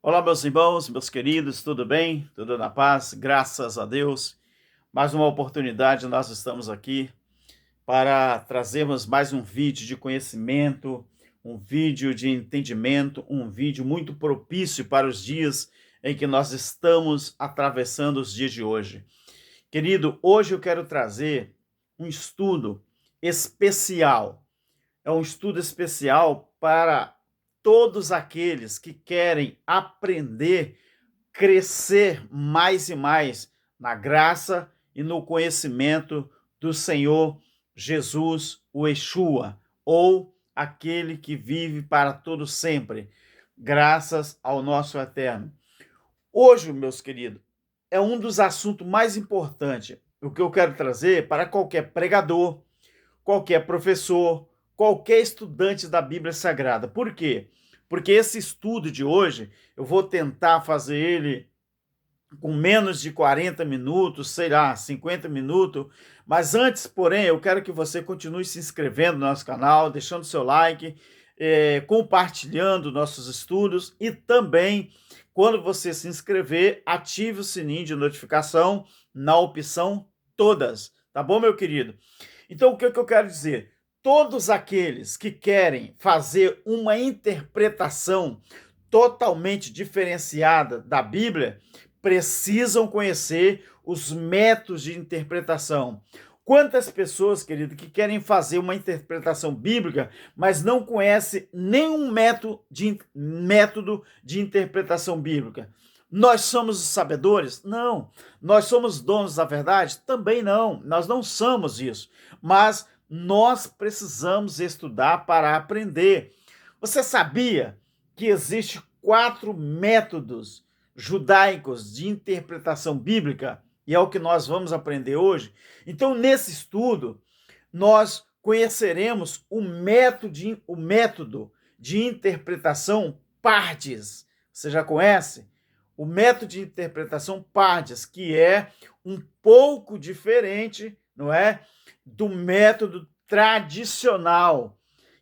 Olá, meus irmãos, meus queridos, tudo bem? Tudo na paz? Graças a Deus. Mais uma oportunidade, nós estamos aqui para trazermos mais um vídeo de conhecimento, um vídeo de entendimento, um vídeo muito propício para os dias em que nós estamos atravessando os dias de hoje. Querido, hoje eu quero trazer um estudo especial. É um estudo especial para todos aqueles que querem aprender, crescer mais e mais na graça e no conhecimento do Senhor Jesus, o Yeshua, ou aquele que vive para todo sempre, graças ao nosso Eterno. Hoje, meus queridos, é um dos assuntos mais importantes, o que eu quero trazer para qualquer pregador, qualquer professor, qualquer estudante da Bíblia Sagrada. Por quê? Porque esse estudo de hoje, eu vou tentar fazer ele com menos de 40 minutos, sei lá, 50 minutos. Mas antes, porém, eu quero que você continue se inscrevendo no nosso canal, deixando seu like, compartilhando nossos estudos e também, quando você se inscrever, ative o sininho de notificação na opção todas. Tá bom, meu querido? Então, o que eu quero dizer? Todos aqueles que querem fazer uma interpretação totalmente diferenciada da Bíblia precisam conhecer os métodos de interpretação. Quantas pessoas, querido, que querem fazer uma interpretação bíblica, mas não conhecem nenhum método de interpretação bíblica? Nós somos os sabedores? Não. Nós somos donos da verdade? Também não. Nós não somos isso. Mas nós precisamos estudar para aprender. Você sabia que existe 4 métodos judaicos de interpretação bíblica? E é o que nós vamos aprender hoje. Então, nesse estudo, nós conheceremos o método de interpretação Pardes. Você já conhece? O método de interpretação Pardes, que é um pouco diferente, não é, do método tradicional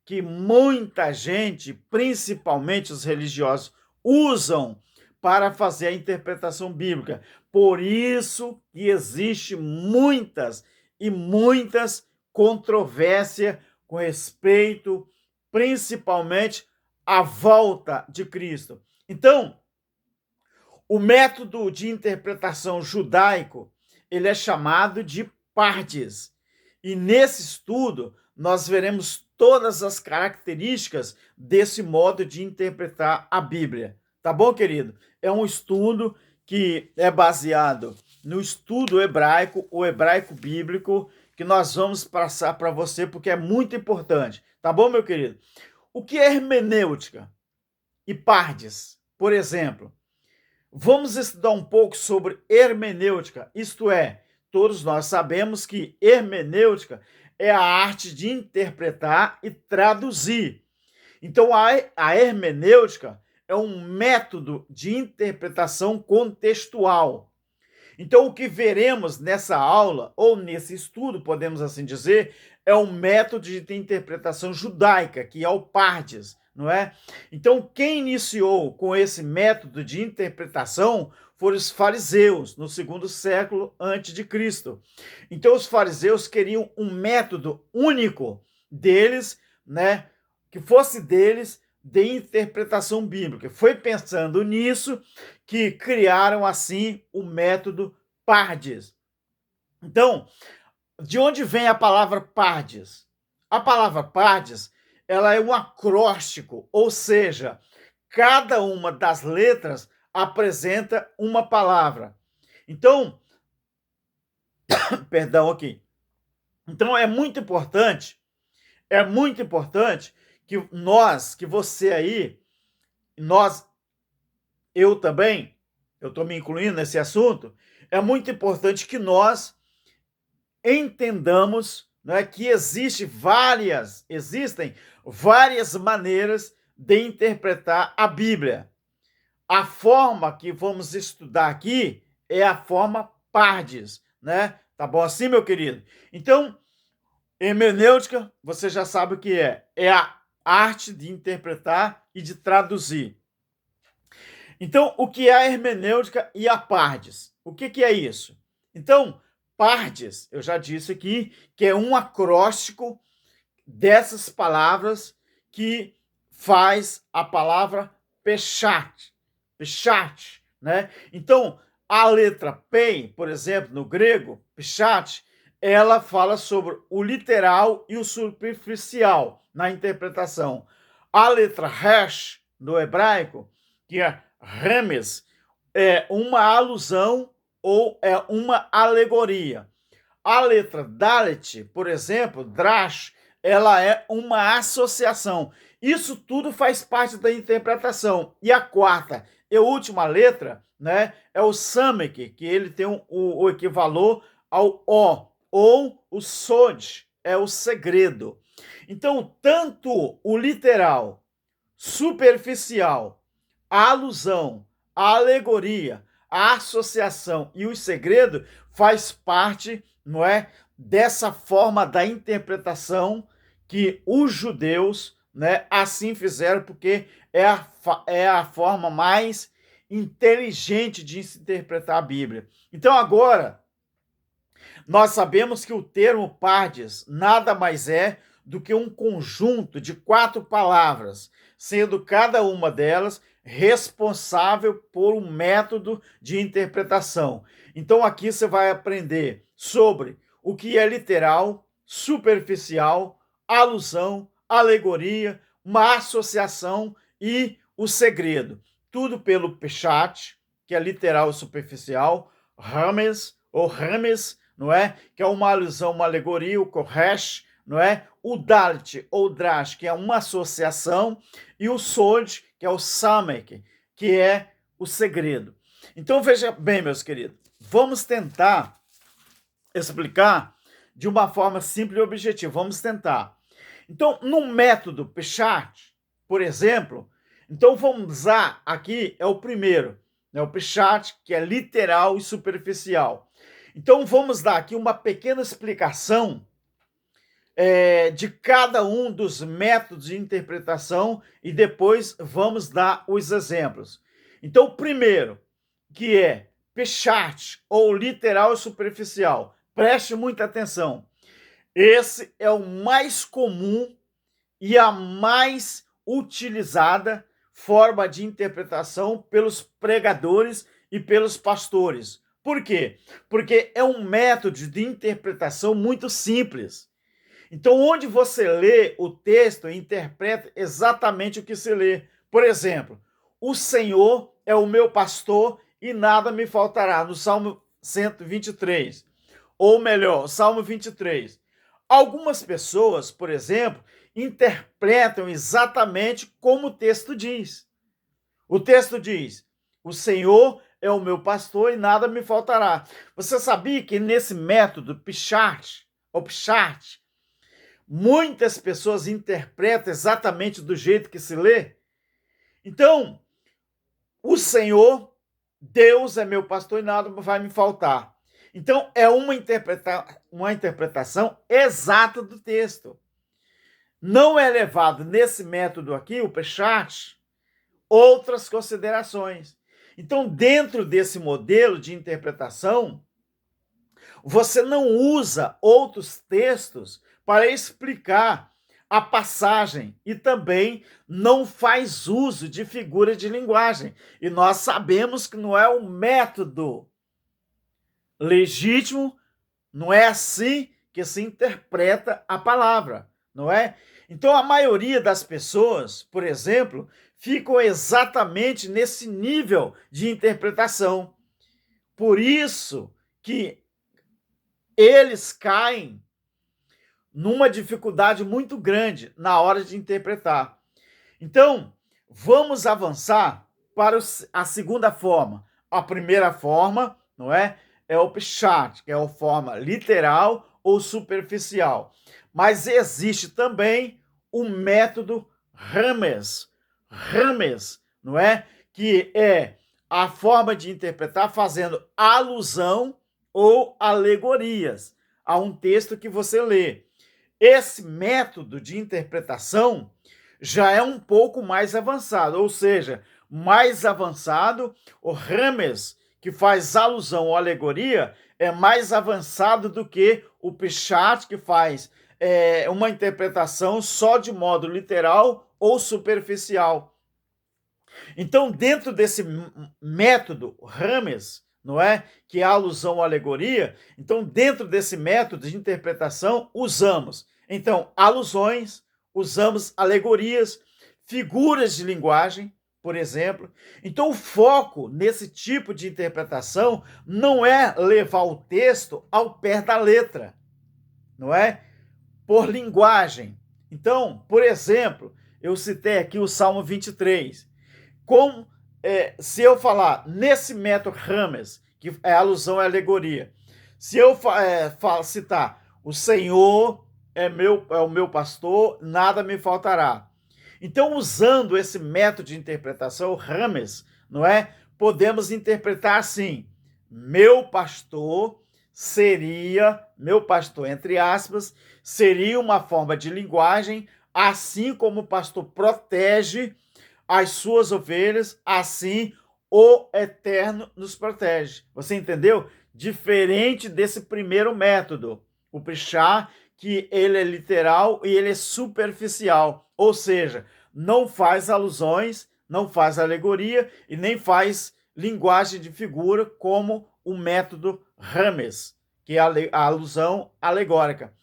que muita gente, principalmente os religiosos, usam para fazer a interpretação bíblica. Por isso que existe muitas e muitas controvérsias com respeito, principalmente, à volta de Cristo. Então, o método de interpretação judaico, ele é chamado de Pardes. E nesse estudo, nós veremos todas as características desse modo de interpretar a Bíblia. Tá bom, querido? É um estudo que é baseado no estudo hebraico, o hebraico bíblico, que nós vamos passar para você, porque é muito importante. Tá bom, meu querido? O que é hermenêutica e Pardes, por exemplo? Vamos estudar um pouco sobre hermenêutica, isto é, todos nós sabemos que hermenêutica é a arte de interpretar e traduzir. Então, a hermenêutica é um método de interpretação contextual. Então, o que veremos nessa aula, ou nesse estudo, podemos assim dizer, é um método de interpretação judaica, que é o Pardes, não é? Então, quem iniciou com esse método de interpretação foram os fariseus, no 2º século antes de Cristo. Então, os fariseus queriam um método único deles, né, que fosse deles, de interpretação bíblica. Foi pensando nisso que criaram, assim, o método Pardes. Então, de onde vem a palavra Pardes? A palavra Pardes, ela é um acróstico, ou seja, cada uma das letras apresenta uma palavra. Então, perdão aqui. Então, é muito importante que nós, que você aí, nós, eu também, eu estou me incluindo nesse assunto, é muito importante que nós entendamos, né, que existem várias maneiras de interpretar a Bíblia. A forma que vamos estudar aqui é a forma Pardes, né? Tá bom assim, meu querido? Então, hermenêutica, você já sabe o que é. É a arte de interpretar e de traduzir. Então, o que é a hermenêutica e a pardes? O que é isso? Então, pardes, eu já disse aqui, que é um acróstico dessas palavras que faz a palavra peshat, peshat, né? Então, a letra P, por exemplo, no grego, peshat, ela fala sobre o literal e o superficial na interpretação. A letra Resh, no hebraico, que é remes, é uma alusão ou é uma alegoria. A letra Dalet, por exemplo, Drash, ela é uma associação. Isso tudo faz parte da interpretação. E a quarta e última letra, né, é o Samek, que ele tem o equivalor ao O, ou o Sod, é o segredo. Então, tanto o literal, superficial, a alusão, a alegoria, a associação e o segredo faz parte, não é, dessa forma da interpretação que os judeus, né, assim fizeram, porque é a forma mais inteligente de se interpretar a Bíblia. Então, agora, nós sabemos que o termo pardes nada mais é do que um conjunto de 4 palavras, sendo cada uma delas responsável por um método de interpretação. Então aqui você vai aprender sobre o que é literal, superficial, alusão, alegoria, uma associação e o segredo. Tudo pelo Peshat, que é literal e superficial, Rames ou Rames, não é? Que é uma alusão, uma alegoria, o Koresh, não é? O Dalet ou Drash, que é uma associação, e o Sod, que é o Samek, que é o segredo. Então veja bem, meus queridos, vamos tentar explicar de uma forma simples e objetiva. Vamos tentar. Então, no método Peshat, por exemplo, então vamos usar aqui, é o primeiro, né, o Peshat, que é literal e superficial. Então vamos dar aqui uma pequena explicação de cada um dos métodos de interpretação e depois vamos dar os exemplos. Então, o primeiro, que é Peshat, ou literal e superficial. Preste muita atenção. Esse é o mais comum e a mais utilizada forma de interpretação pelos pregadores e pelos pastores. Por quê? Porque é um método de interpretação muito simples. Então, onde você lê o texto, interpreta exatamente o que se lê. Por exemplo, o Senhor é o meu pastor e nada me faltará, no Salmo 123. Ou melhor, Salmo 23. Algumas pessoas, por exemplo, interpretam exatamente como o texto diz. O texto diz: o Senhor é o meu pastor e nada me faltará. Você sabia que nesse método Peshat, ou Peshat, muitas pessoas interpretam exatamente do jeito que se lê? Então, o Senhor, Deus é meu pastor e nada vai me faltar. Então, é uma interpretação exata do texto. Não é levado nesse método aqui, o Peshat, outras considerações. Então, dentro desse modelo de interpretação, você não usa outros textos para explicar a passagem e também não faz uso de figura de linguagem. E nós sabemos que não é um método legítimo, não é assim que se interpreta a palavra, não é? Então, a maioria das pessoas, por exemplo, ficam exatamente nesse nível de interpretação. Por isso que eles caem numa dificuldade muito grande na hora de interpretar. Então, vamos avançar para a segunda forma. A primeira forma, não é? É o Peshat, que é a forma literal ou superficial. Mas existe também o método Rames. Rames, não é? Que é a forma de interpretar fazendo alusão ou alegorias a um texto que você lê. Esse método de interpretação já é um pouco mais avançado, ou seja, mais avançado, o Rames, que faz alusão ou alegoria, é mais avançado do que o Peshat, que faz uma interpretação só de modo literal ou superficial. Então, dentro desse método Rames, não é, que é a alusão ou alegoria, então dentro desse método de interpretação usamos então alusões, usamos alegorias, figuras de linguagem, por exemplo. Então, o foco nesse tipo de interpretação não é levar o texto ao pé da letra, não é? Por linguagem. Então, por exemplo, eu citei aqui o Salmo 23. Se eu falar nesse método Rames, que é alusão à alegoria, se eu citar o Senhor é o meu pastor, nada me faltará. Então, usando esse método de interpretação, Rames, não é? Podemos interpretar assim: meu pastor, entre aspas, seria uma forma de linguagem, assim como o pastor protege as suas ovelhas, assim o Eterno nos protege. Você entendeu? Diferente desse primeiro método, o Peshat, que ele é literal e ele é superficial, ou seja, não faz alusões, não faz alegoria e nem faz linguagem de figura como o método Rames, que é a alusão alegórica.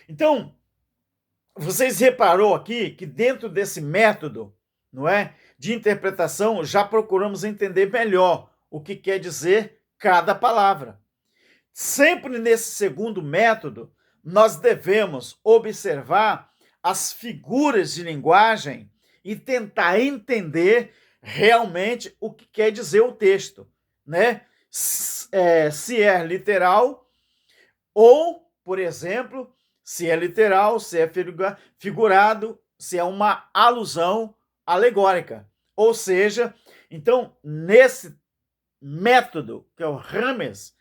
Então, vocês reparou aqui que dentro desse método, não é, de interpretação, já procuramos entender melhor o que quer dizer cada palavra. Sempre nesse segundo método, nós devemos observar as figuras de linguagem e tentar entender realmente o que quer dizer o texto, né? Se é literal ou, por exemplo, se é literal, se é figurado, se é uma alusão alegórica. Ou seja, então, nesse método, que é o Rames,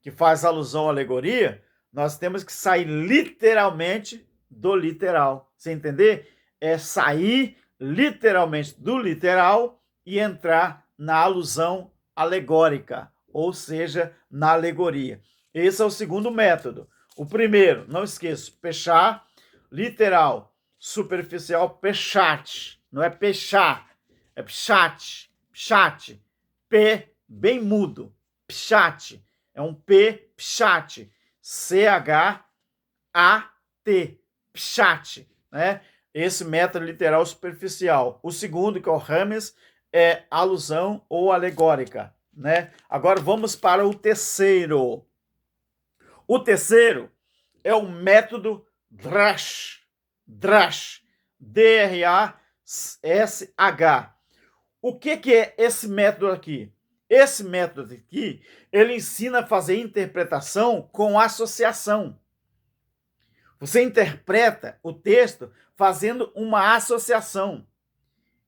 que faz alusão à alegoria, nós temos que sair literalmente do literal. Você entender? É sair literalmente do literal e entrar na alusão alegórica, ou seja, na alegoria. Esse é o segundo método. O primeiro, não esqueça, Peshat, literal, superficial, Peshat. Não é Peshat, é Pshat, Pshat, P bem mudo, Pshat, é um P, Pshat, C-H-A-T, Pshat, né? Esse método literal superficial. O segundo, que é o Rames, é alusão ou alegórica, né? Agora vamos para o terceiro. O terceiro é o método Drash, Drash, D-R-A-S-H. O que é esse método aqui? Esse método aqui, ele ensina a fazer interpretação com associação. Você interpreta o texto fazendo uma associação.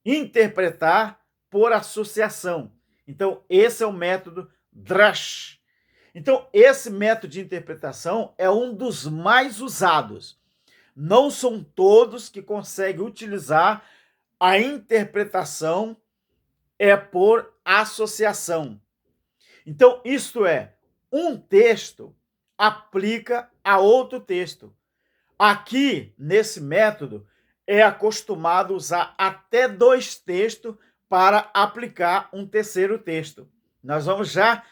Interpretar por associação. Então, esse é o método Drash. Então, esse método de interpretação é um dos mais usados. Não são todos que conseguem utilizar a interpretação por associação. Então, isto é, um texto aplica a outro texto. Aqui, nesse método, é acostumado usar até 2 textos para aplicar um terceiro texto. Nós vamos já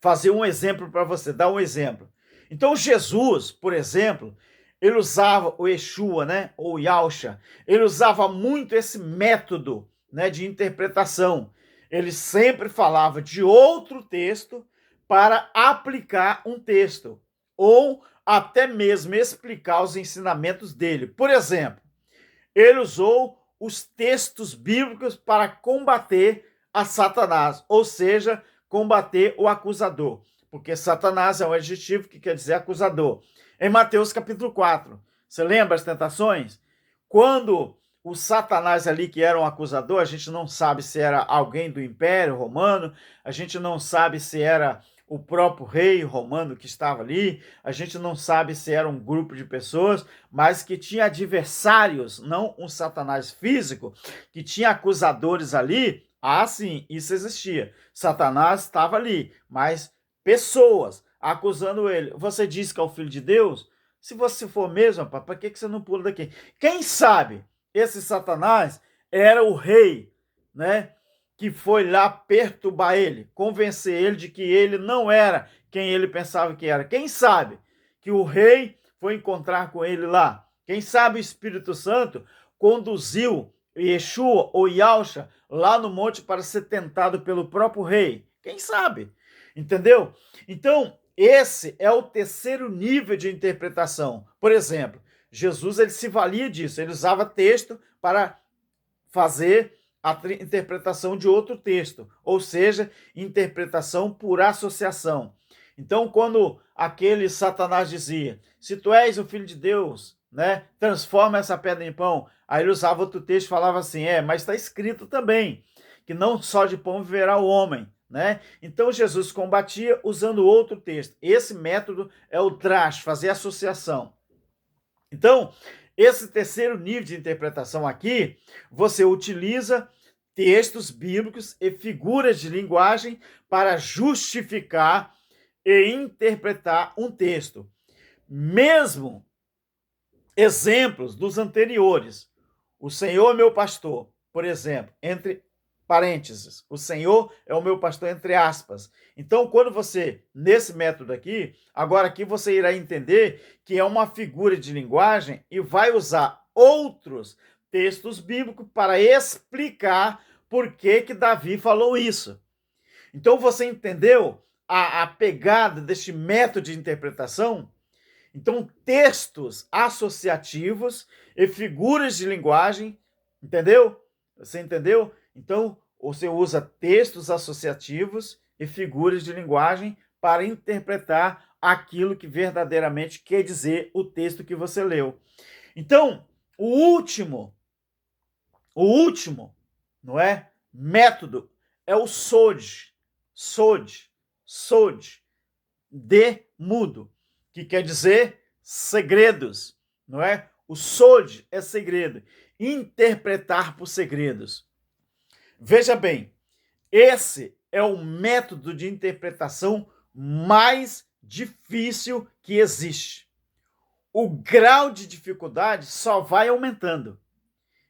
fazer um exemplo para você, dar um exemplo. Então, Jesus, por exemplo, ele usava o Yeshua, né, ou Yahusha, ele usava muito esse método, né, de interpretação. Ele sempre falava de outro texto para aplicar um texto, ou até mesmo explicar os ensinamentos dele. Por exemplo, ele usou os textos bíblicos para combater a Satanás, ou seja, combater o acusador, porque Satanás é um adjetivo que quer dizer acusador. Em Mateus capítulo 4, você lembra as tentações? Quando o Satanás ali, que era um acusador, a gente não sabe se era alguém do Império Romano, a gente não sabe se era o próprio rei romano que estava ali, a gente não sabe se era um grupo de pessoas, mas que tinha adversários, não um Satanás físico, que tinha acusadores ali. Ah, sim, isso existia. Satanás estava ali, mas pessoas acusando ele. Você diz que é o filho de Deus? Se você for mesmo, para que você não pula daqui? Quem sabe esse Satanás era o rei, né? Que foi lá perturbar ele, convencer ele de que ele não era quem ele pensava que era. Quem sabe que o rei foi encontrar com ele lá? Quem sabe o Espírito Santo conduziu Yeshua ou Yahusha lá no monte para ser tentado pelo próprio rei? Quem sabe? Entendeu? Então, esse é o terceiro nível de interpretação. Por exemplo, Jesus ele se valia disso, ele usava texto para fazer a interpretação de outro texto, ou seja, interpretação por associação. Então, quando aquele Satanás dizia, se tu és o filho de Deus, né, transforma essa pedra em pão, aí ele usava outro texto e falava assim, mas está escrito também, que não só de pão viverá o homem, né? Então Jesus combatia usando outro texto. Esse método é o drash, fazer associação. Então, esse terceiro nível de interpretação aqui, você utiliza textos bíblicos e figuras de linguagem para justificar e interpretar um texto. Mesmo exemplos dos anteriores. O Senhor é meu pastor, por exemplo, entre parênteses, o Senhor é o meu pastor, entre aspas. Então, quando você, nesse método aqui, agora aqui você irá entender que é uma figura de linguagem e vai usar outros textos bíblicos para explicar por que Davi falou isso. Então, você entendeu a pegada deste método de interpretação? Então, textos associativos e figuras de linguagem, entendeu? Você entendeu? Então, você usa textos associativos e figuras de linguagem para interpretar aquilo que verdadeiramente quer dizer o texto que você leu. Então, o último, não é? Método é o SOD, de mudo, que quer dizer segredos, não é? O SOD é segredo, interpretar por segredos. Veja bem, esse é o método de interpretação mais difícil que existe. O grau de dificuldade só vai aumentando.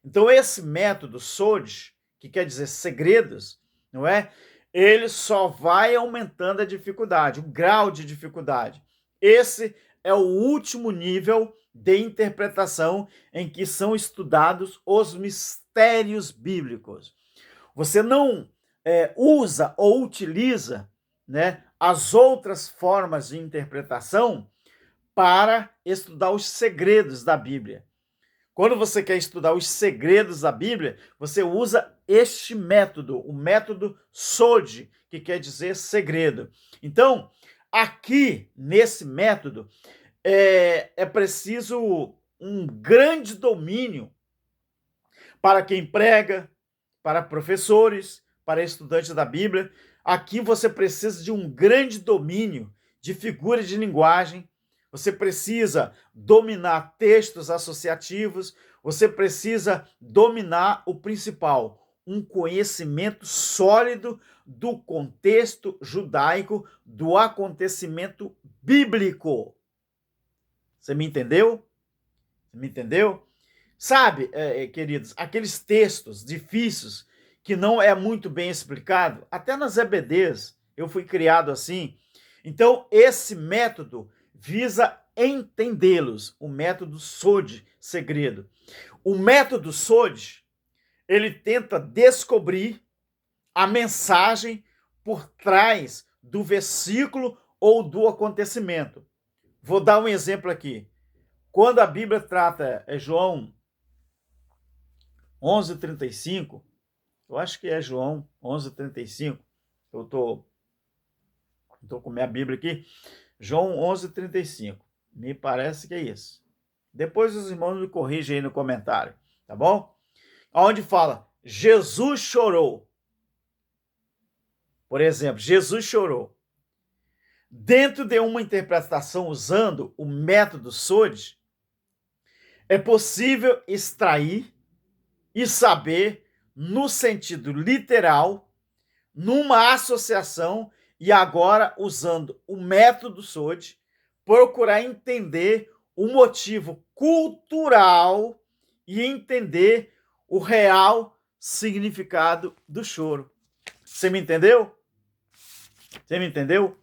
Então, esse método SOD, que quer dizer segredos, não é? Ele só vai aumentando a dificuldade, o grau de dificuldade. Esse é o último nível de interpretação em que são estudados os mistérios bíblicos. Você não usa ou utiliza, né, as outras formas de interpretação para estudar os segredos da Bíblia. Quando você quer estudar os segredos da Bíblia, você usa este método, o método SOD, que quer dizer segredo. Então, aqui, nesse método, é preciso um grande domínio para quem prega, para professores, para estudantes da Bíblia. Aqui você precisa de um grande domínio de figuras de linguagem, você precisa dominar textos associativos, você precisa dominar o principal, um conhecimento sólido do contexto judaico, do acontecimento bíblico. Você me entendeu? Você me entendeu? Sabe, queridos, aqueles textos difíceis que não é muito bem explicado, até nas EBDs eu fui criado assim. Então, esse método visa entendê-los, o método SOD, segredo. O método SOD, ele tenta descobrir a mensagem por trás do versículo ou do acontecimento. Vou dar um exemplo aqui. Quando a Bíblia trata João 11:35, eu acho que é João 11:35, eu tô com minha Bíblia aqui, João 11:35, me parece que é isso. Depois os irmãos me corrigem aí no comentário, tá bom? Onde fala, Jesus chorou. Por exemplo, Jesus chorou. Dentro de uma interpretação usando o método SWOT, é possível extrair e saber, no sentido literal, numa associação, e agora usando o método SWOT, procurar entender o motivo cultural e entender o real significado do choro. Você me entendeu? Você me entendeu?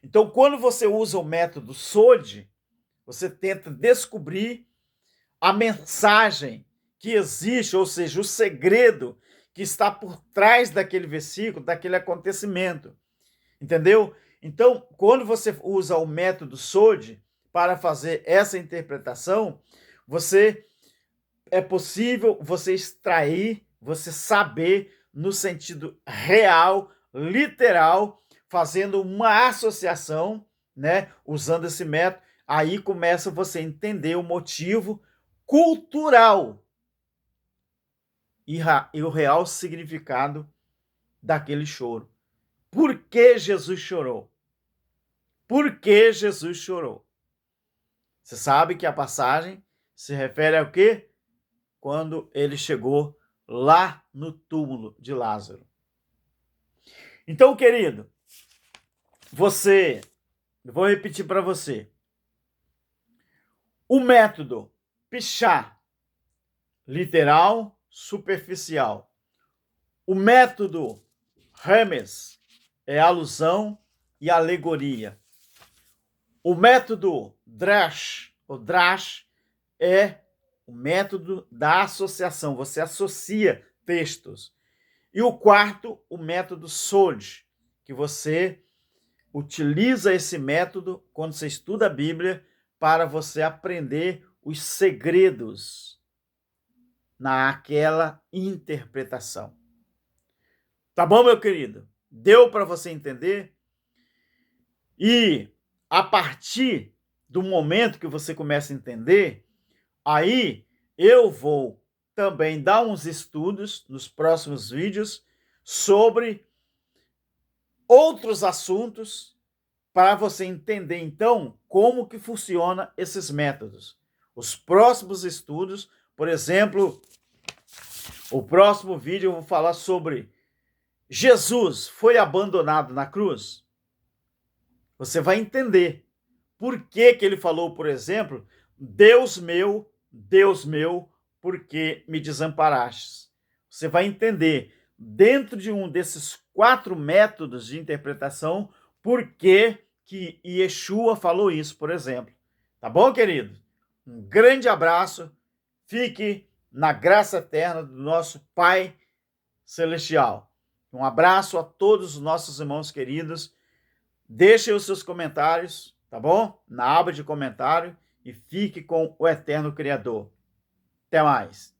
Então, quando você usa o método SWOT, você tenta descobrir a mensagem que existe, ou seja, o segredo que está por trás daquele versículo, daquele acontecimento. Entendeu? Então, quando você usa o método SWOT para fazer essa interpretação, é possível você extrair, você saber no sentido real, literal, fazendo uma associação, né, usando esse método, aí começa você a entender o motivo cultural e o real significado daquele choro. Por que Jesus chorou? Por que Jesus chorou? Você sabe que a passagem se refere ao quê? Quando ele chegou lá no túmulo de Lázaro. Então, querido, eu vou repetir para você. O método Pichá, literal, superficial. O método Hermes é alusão e alegoria. O método Drash, o Drash, é o método da associação. Você associa textos. E o quarto, o método SWOT, que você utiliza esse método quando você estuda a Bíblia para você aprender os segredos naquela interpretação. Tá bom, meu querido? Deu para você entender? E a partir do momento que você começa a entender, aí eu vou também dar uns estudos nos próximos vídeos sobre outros assuntos para você entender, então, como que funciona esses métodos. Os próximos estudos, por exemplo, o próximo vídeo eu vou falar sobre Jesus foi abandonado na cruz. Você vai entender por que ele falou, por exemplo, Deus meu, por que me desamparastes? Você vai entender, dentro de um desses 4 métodos de interpretação, por que Yeshua falou isso, por exemplo. Tá bom, querido? Um grande abraço. Fique na graça eterna do nosso Pai Celestial. Um abraço a todos os nossos irmãos queridos. Deixem os seus comentários, tá bom? Na aba de comentário e fique com o eterno Criador. Até mais.